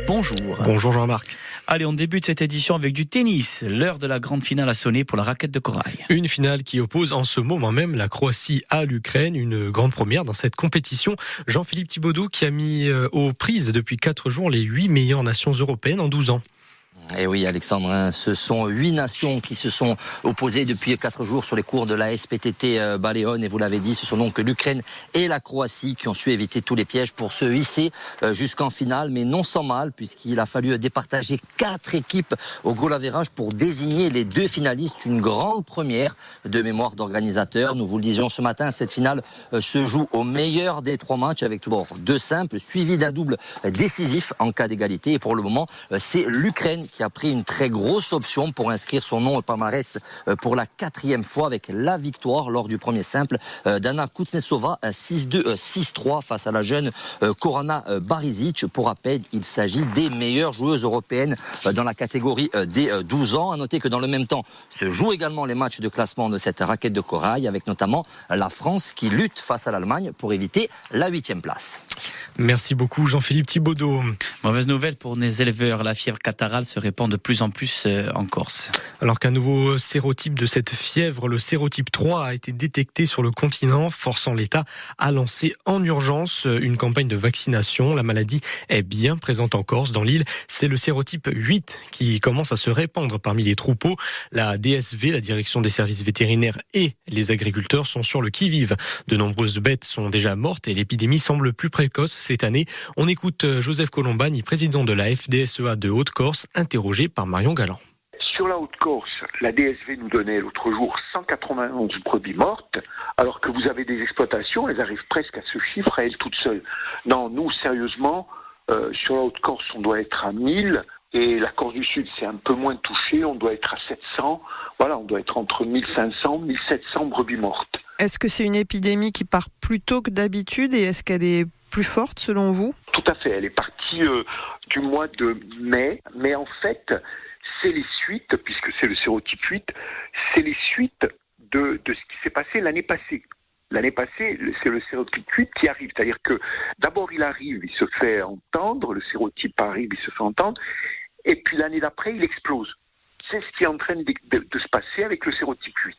bonjour. Bonjour Jean-Marc. Allez, on débute cette édition avec du tennis. L'heure de la grande finale a sonné pour la raquette de corail. Une finale qui oppose en ce moment même la Croatie à l'Ukraine, une grande première dans cette compétition. Jean-Philippe Thibaudot qui a mis aux prises depuis 4 jours les 8 meilleures nations européennes en 12 ans. Et oui, Alexandre, ce sont 8 nations qui se sont opposées depuis 4 jours sur les cours de la SPTT Baleone. Et vous l'avez dit, ce sont donc l'Ukraine et la Croatie qui ont su éviter tous les pièges pour se hisser jusqu'en finale, mais non sans mal, puisqu'il a fallu départager 4 équipes au goal average pour désigner les 2 finalistes. Une grande première de mémoire d'organisateurs. Nous vous le disions ce matin, cette finale se joue au meilleur des 3 matchs, avec tout d'abord 2 simples, suivis d'un double décisif en cas d'égalité. Et pour le moment, c'est l'Ukraine qui a pris une très grosse option pour inscrire son nom au palmarès pour la 4e fois, avec la victoire lors du premier simple d'Anna Kuznetsova 6-2, 6-3 face à la jeune Korana Barizic. Pour rappel, il s'agit des meilleures joueuses européennes dans la catégorie des 12 ans. À noter que dans le même temps se jouent également les matchs de classement de cette raquette de corail, avec notamment la France qui lutte face à l'Allemagne pour éviter la 8e place. Merci beaucoup Jean-Philippe Thibaudot. Mauvaise nouvelle pour les éleveurs, la fièvre catarrhale se répand de plus en plus en Corse. Alors qu'un nouveau sérotype de cette fièvre, le sérotype 3, a été détecté sur le continent, forçant l'État à lancer en urgence une campagne de vaccination. La maladie est bien présente en Corse. Dans l'île, c'est le sérotype 8 qui commence à se répandre parmi les troupeaux. La DSV, la direction des services vétérinaires, et les agriculteurs sont sur le qui-vive. De nombreuses bêtes sont déjà mortes et l'épidémie semble plus précoce cette année. On écoute Joseph Colombani, président de la FDSEA de Haute-Corse, interrogé par Marion Galland. Sur la Haute-Corse, la DSV nous donnait l'autre jour 191 brebis mortes, alors que vous avez des exploitations, elles arrivent presque à ce chiffre à elles toutes seules. Non, nous, sérieusement, sur la Haute-Corse, on doit être à 1000, et la Corse du Sud, c'est un peu moins touché, on doit être à 700. Voilà, on doit être entre 1500 et 1700 brebis mortes. Est-ce que c'est une épidémie qui part plus tôt que d'habitude, et est-ce qu'elle est plus forte selon vous ? Tout à fait, elle est partie du mois de mai, mais en fait, c'est les suites, puisque c'est le sérotype 8, c'est les suites de ce qui s'est passé l'année passée. L'année passée, c'est le sérotype 8 qui arrive, c'est-à-dire que d'abord il arrive, il se fait entendre, le sérotype arrive, il se fait entendre, et puis l'année d'après, il explose. C'est ce qui est en train de se passer avec le sérotype 8.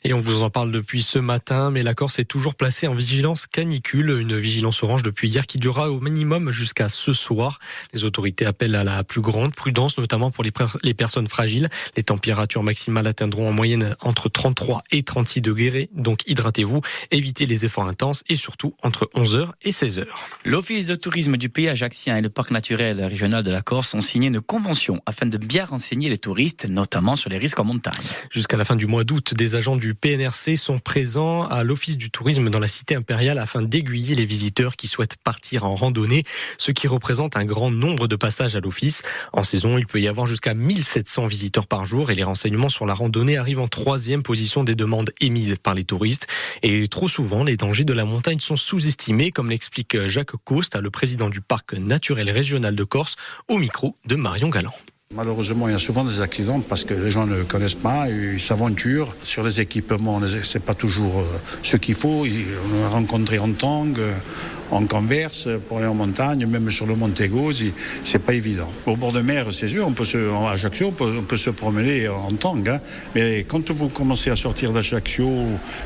Et on vous en parle depuis ce matin, mais la Corse est toujours placée en vigilance canicule, une vigilance orange depuis hier qui durera au minimum jusqu'à ce soir. Les autorités appellent à la plus grande prudence, notamment pour les personnes fragiles. Les températures maximales atteindront en moyenne entre 33 et 36 degrés, donc hydratez-vous, évitez les efforts intenses et surtout entre 11h et 16h. L'Office de tourisme du pays ajaccien et le Parc naturel régional de la Corse ont signé une convention afin de bien renseigner les touristes, notamment sur les risques en montagne. Jusqu'à la fin du mois d'août, des agents du PNRC sont présents à l'Office du tourisme dans la cité impériale afin d'aiguiller les visiteurs qui souhaitent partir en randonnée, ce qui représente un grand nombre de passages à l'office. En saison, il peut y avoir jusqu'à 1700 visiteurs par jour et les renseignements sur la randonnée arrivent en 3e position des demandes émises par les touristes. Et trop souvent, les dangers de la montagne sont sous-estimés, comme l'explique Jacques Coste, le président du Parc naturel régional de Corse, au micro de Marion Galland. Malheureusement, il y a souvent des accidents parce que les gens ne connaissent pas, ils s'aventurent. Sur les équipements, c'est pas toujours ce qu'il faut. On a rencontré en tang, en converse, pour aller en montagne, même sur le Montego, c'est pas évident. Au bord de mer, c'est sûr, à Ajaccio, on peut se promener en tang, hein. Mais quand vous commencez à sortir d'Ajaccio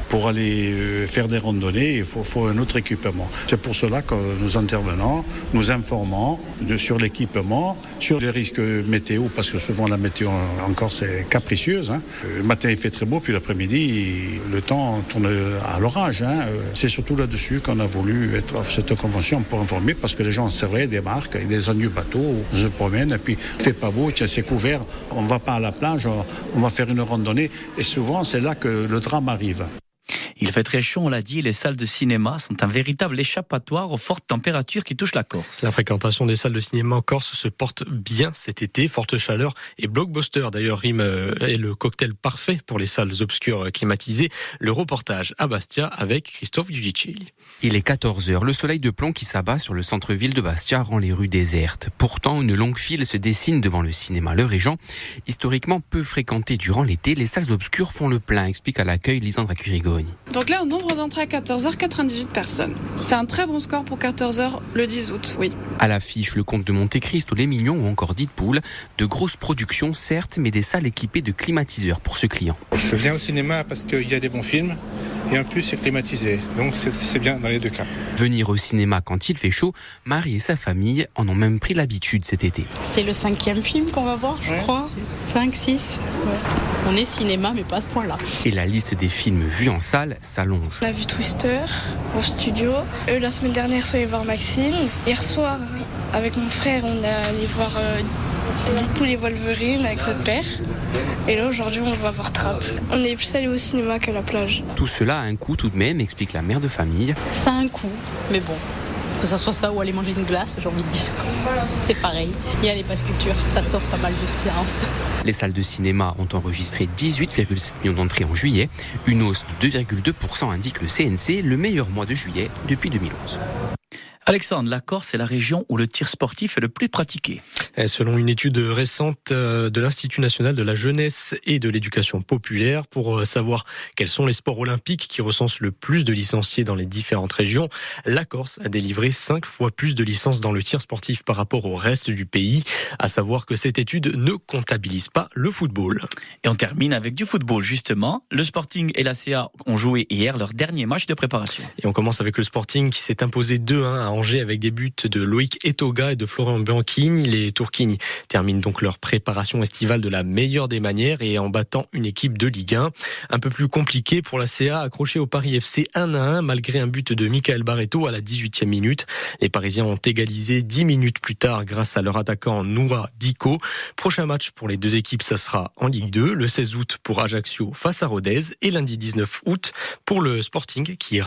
pour aller faire des randonnées, il faut un autre équipement. C'est pour cela que nous intervenons, nous informons sur l'équipement, sur les risques météo, parce que souvent la météo en Corse est capricieuse, hein. Le matin il fait très beau, puis l'après-midi le temps tourne à l'orage, hein. C'est surtout là-dessus qu'on a voulu être cette convention pour informer, parce que les gens, c'est vrai, débarquent avec des agneaux bateaux, on se promène, et puis il fait pas beau, tiens, c'est couvert, on va pas à la plage, on va faire une randonnée, et souvent c'est là que le drame arrive. Il fait très chaud, on l'a dit, les salles de cinéma sont un véritable échappatoire aux fortes températures qui touchent la Corse. La fréquentation des salles de cinéma en Corse se porte bien cet été, forte chaleur et blockbuster. D'ailleurs, rime est le cocktail parfait pour les salles obscures climatisées. Le reportage à Bastia avec Christophe Giudicelli. Il est 14h, le soleil de plomb qui s'abat sur le centre-ville de Bastia rend les rues désertes. Pourtant, une longue file se dessine devant le cinéma Le Régent. Historiquement peu fréquenté durant l'été, les salles obscures font le plein, explique à l'accueil Lisandra Curigoni. Donc là, au nombre d'entrées à 14h, 98 personnes. C'est un très bon score pour 14h le 10 août, oui. À l'affiche, le Comte de Monte-Cristo, Les Mignons ou encore Deadpool. De grosses productions, certes, mais des salles équipées de climatiseurs pour ce client. Je viens au cinéma parce qu'il y a des bons films et en plus c'est climatisé. Donc c'est bien dans les deux cas. Venir au cinéma quand il fait chaud, Marie et sa famille en ont même pris l'habitude cet été. C'est le 5e film qu'on va voir, je crois. 5, 6. Ouais. On est cinéma, mais pas à ce point-là. Et la liste des films vus en salle s'allonge. On a vu Twister au studio. La semaine dernière, on est allé voir Maxine. Hier soir, avec mon frère, on est allé voir Deadpool et Wolverine avec notre père. Et là, aujourd'hui, on va voir Trap. On est plus allé au cinéma qu'à la plage. Tout cela a un coût tout de même, explique la mère de famille. Ça a un coût, mais bon. Que ça soit ça ou aller manger une glace, j'ai envie de dire. C'est pareil. Il y a les passes culture, ça sort pas mal de séances. Les salles de cinéma ont enregistré 18,7 millions d'entrées en juillet. Une hausse de 2,2% indique le CNC, le meilleur mois de juillet depuis 2011. Alexandre, la Corse est la région où le tir sportif est le plus pratiqué. Selon une étude récente de l'Institut national de la jeunesse et de l'éducation populaire, pour savoir quels sont les sports olympiques qui recensent le plus de licenciés dans les différentes régions, la Corse a délivré 5 fois plus de licences dans le tir sportif par rapport au reste du pays. À savoir que cette étude ne comptabilise pas le football. Et on termine avec du football, justement. Le Sporting et la CA ont joué hier leur dernier match de préparation. Et on commence avec le Sporting qui s'est imposé 2-1 à Angers avec des buts de Loïc Etoga et de Florian Bianchini. Les Tourquignes terminent donc leur préparation estivale de la meilleure des manières et en battant une équipe de Ligue 1. Un peu plus compliqué pour la CA, accroché au Paris FC 1-1 malgré un but de Michael Barreto à la 18e minute. Les Parisiens ont égalisé 10 minutes plus tard grâce à leur attaquant Noura Diko. Prochain match pour les deux équipes, ça sera en Ligue 2, le 16 août pour Ajaccio face à Rodez et lundi 19 août pour le Sporting qui